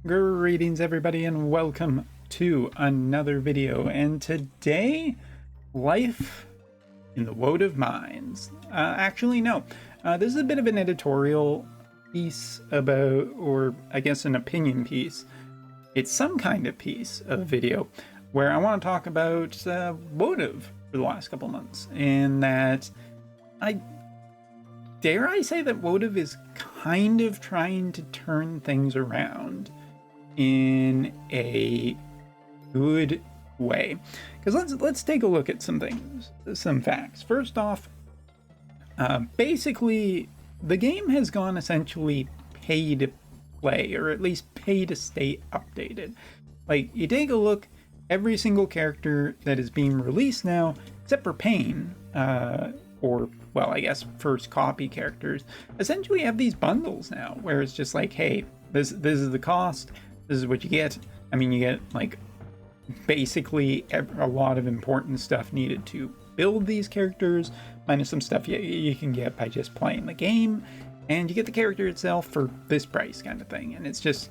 Greetings everybody and welcome to another video, and today, life in the Wotv mines. Actually no, this is a bit of an editorial piece about, or I guess an opinion piece. It's some kind of piece of video where I want to talk about Wotv for the last couple months, and that dare I say that Wotv is kind of trying to turn things around in a good way. Because let's take a look at some things, some facts. First off, basically the game has gone essentially pay to play, or at least pay to stay updated. Like, you take a look, every single character that is being released now, except for Pain, or, well, I guess first copy characters, essentially have these bundles now, where it's just like, hey, this is the cost, this is what you get. I mean, you get, like, basically a lot of important stuff needed to build these characters, minus some stuff you can get by just playing the game, and you get the character itself for this price kind of thing. And it's just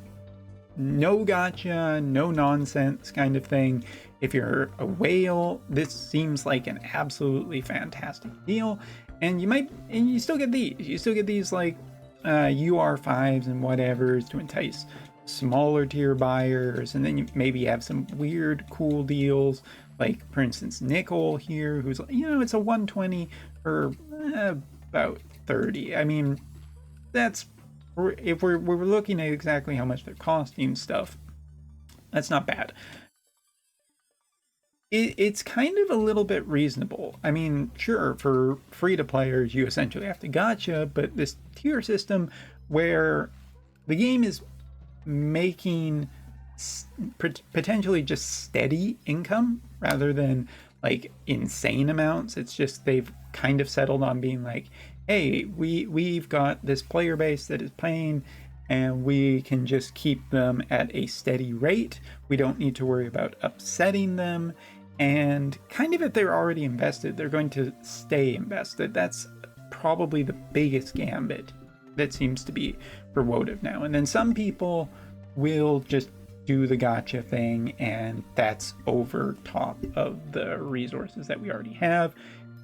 no gotcha, no nonsense kind of thing. If you're a whale, this seems like an absolutely fantastic deal. And you still get these like UR5s and whatevers to entice smaller tier buyers, and then you maybe have some weird cool deals, like for instance Nickel here, who's, you know, it's a 120 for about 30. I mean, that's, if we're looking at exactly how much they're costing stuff, that's not bad. It's kind of a little bit reasonable. I mean, sure, for free to players you essentially have to gotcha, but this tier system where the game is making potentially just steady income rather than like insane amounts, it's just they've kind of settled on being like, hey, we've got this player base that is playing, and we can just keep them at a steady rate. We don't need to worry about upsetting them, and kind of if they're already invested, they're going to stay invested. That's probably the biggest gambit that seems to be for Wotv now. And then some people will just do the gotcha thing, and that's over top of the resources that we already have.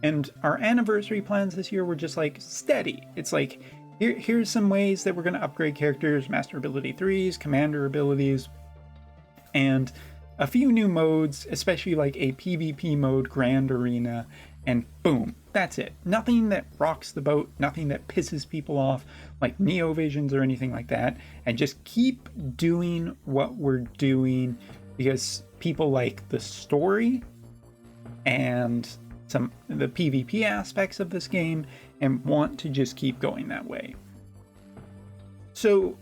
And our anniversary plans this year were just like steady. It's like, here's some ways that we're going to upgrade characters: master ability 3s, commander abilities, and a few new modes, especially like a PvP mode, Grand Arena, and boom, that's it. Nothing that rocks the boat, nothing that pisses people off like Neo Visions or anything like that, and just keep doing what we're doing because people like the story and the PvP aspects of this game and want to just keep going that way. So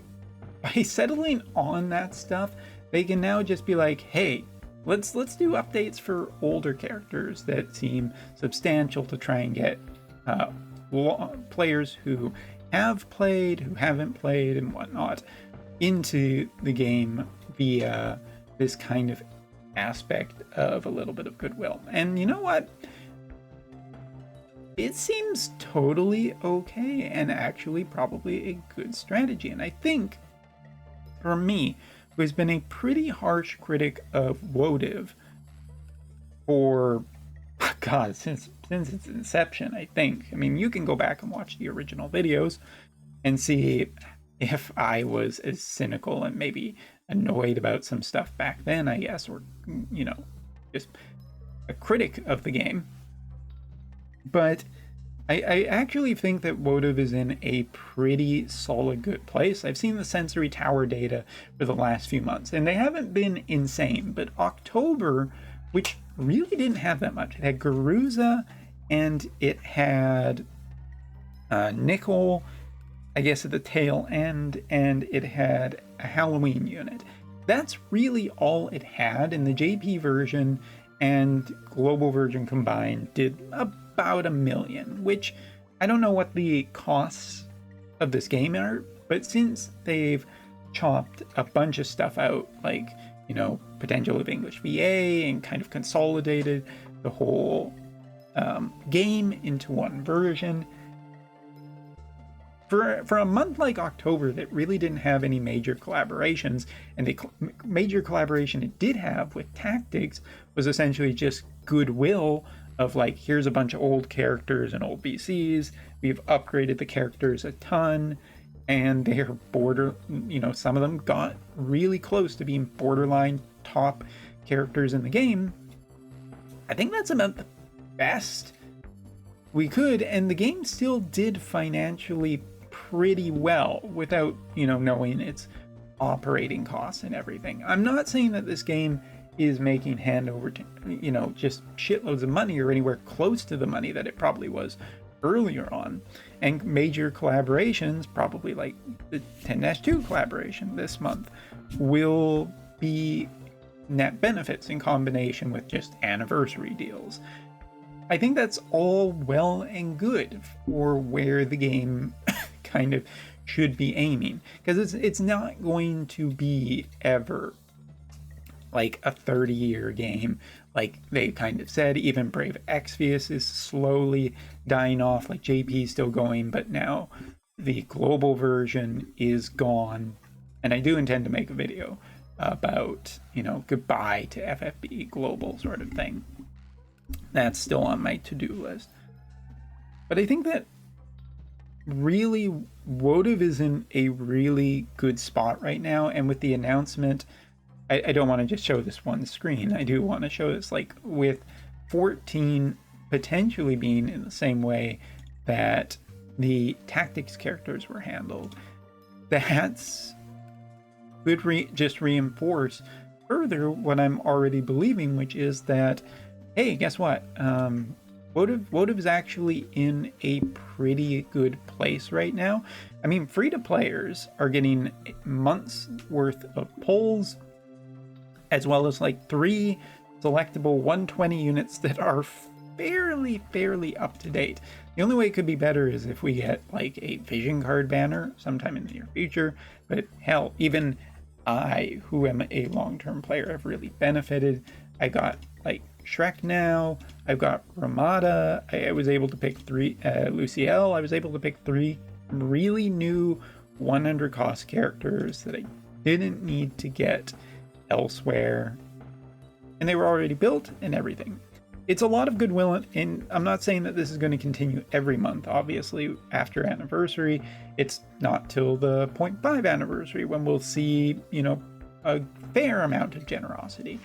by settling on that stuff, they can now just be like, hey, let's do updates for older characters that seem substantial to try and get players who have played, who haven't played, and whatnot into the game via this kind of aspect of a little bit of goodwill. And you know what? It seems totally okay and actually probably a good strategy. And I think, for me, who has been a pretty harsh critic of Wotv for, God, since its inception, I think. I mean, you can go back and watch the original videos and see if I was as cynical and maybe annoyed about some stuff back then, I guess, or, you know, just a critic of the game. But I actually think that Wotv is in a pretty solid, good place. I've seen the sensory tower data for the last few months, and they haven't been insane. But October, which really didn't have that much, it had Garuza, and it had Nickel, I guess, at the tail end, and it had a Halloween unit. That's really all it had, and the JP version and global version combined did about $1 million, which I don't know what the costs of this game are, but since they've chopped a bunch of stuff out, like, you know, potential of English VA, and kind of consolidated the whole game into one version, for a month like October that really didn't have any major collaborations, and the major collaboration it did have with Tactics was essentially just goodwill of like, here's a bunch of old characters and old BCs. We've upgraded the characters a ton, and they're some of them got really close to being borderline top characters in the game. I think that's about the best we could, and the game still did financially pretty well without, knowing its operating costs and everything. I'm not saying that this game is making hand over, just shitloads of money or anywhere close to the money that it probably was earlier on. And major collaborations, probably like the 10-2 collaboration this month, will be net benefits in combination with just anniversary deals. I think that's all well and good for where the game kind of should be aiming, because it's not going to be ever like a 30-year game like they kind of said. Even Brave Exvius is slowly dying off. Like JP's still going, but now the global version is gone, and I do intend to make a video about goodbye to FFB global sort of thing. That's still on my to-do list. But I think that really Wotv is in a really good spot right now, and with the announcement, I don't want to just show this one screen. I do want to show this, like, with 14 potentially being in the same way that the Tactics characters were handled. That's would just reinforce further what I'm already believing, which is that, hey, guess what? Wotv is actually in a pretty good place right now. I mean, free-to-players are getting months worth of polls, as well as like 3 selectable 120 units that are fairly up to date. The only way it could be better is if we get like a vision card banner sometime in the near future. But hell, even I, who am a long-term player, have really benefited. I got like Shrek now. I've got Ramada. I was able to pick 3 Luciel. I was able to pick 3 really new 100 cost characters that I didn't need to get elsewhere, and they were already built and everything. It's a lot of goodwill, and I'm not saying that this is going to continue every month. Obviously, after anniversary, it's not till the 0.5 anniversary when we'll see, a fair amount of generosity.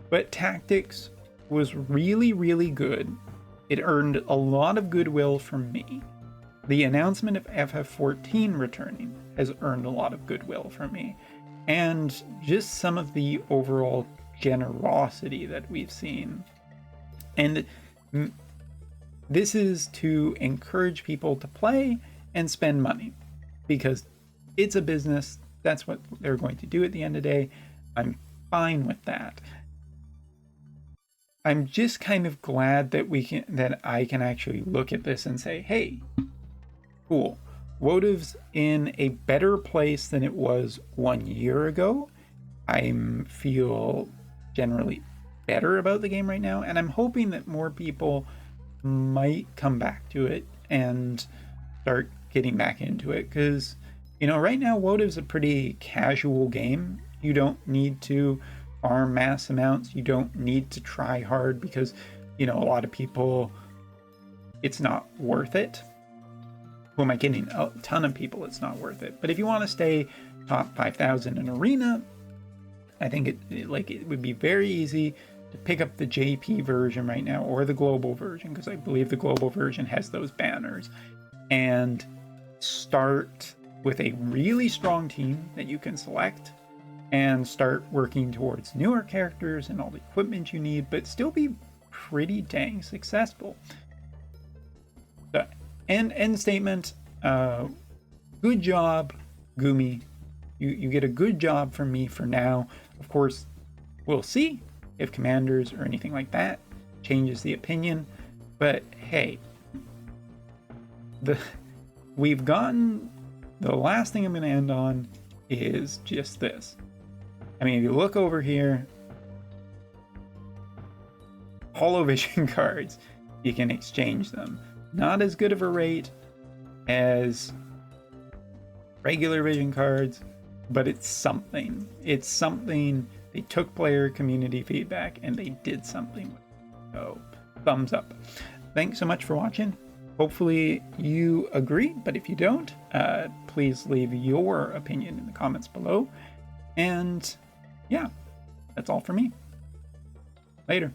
But Tactics was really good. It earned a lot of goodwill from me. The announcement of FF14 returning has earned a lot of goodwill from me. And just some of the overall generosity that we've seen. And this is to encourage people to play and spend money, because it's a business. That's what they're going to do at the end of the day. I'm fine with that. I'm just kind of glad that I can actually look at this and say, hey, cool. Wotv's in a better place than it was 1 year ago. I feel generally better about the game right now, and I'm hoping that more people might come back to it and start getting back into it, because, right now Wotv's a pretty casual game. You don't need to farm mass amounts. You don't need to try hard, because, a lot of people, it's not worth it. Who am I kidding? A ton of people, it's not worth it. But if you want to stay top 5,000 in Arena, I think it would be very easy to pick up the JP version right now, or the global version, because I believe the global version has those banners, and start with a really strong team that you can select, and start working towards newer characters and all the equipment you need, but still be pretty dang successful. So, end statement, good job, Gumi. You get a good job from me for now. Of course, we'll see if Commanders or anything like that changes the opinion. But hey, we've gotten, the last thing I'm going to end on is just this. I mean, if you look over here, Holo Vision cards, you can exchange them. Not as good of a rate, as regular vision cards, but it's something. It's something. They took player community feedback and they did something. So, thumbs up. Thanks so much for watching. Hopefully you agree, but if you don't, please leave your opinion in the comments below. And yeah, that's all for me. Later.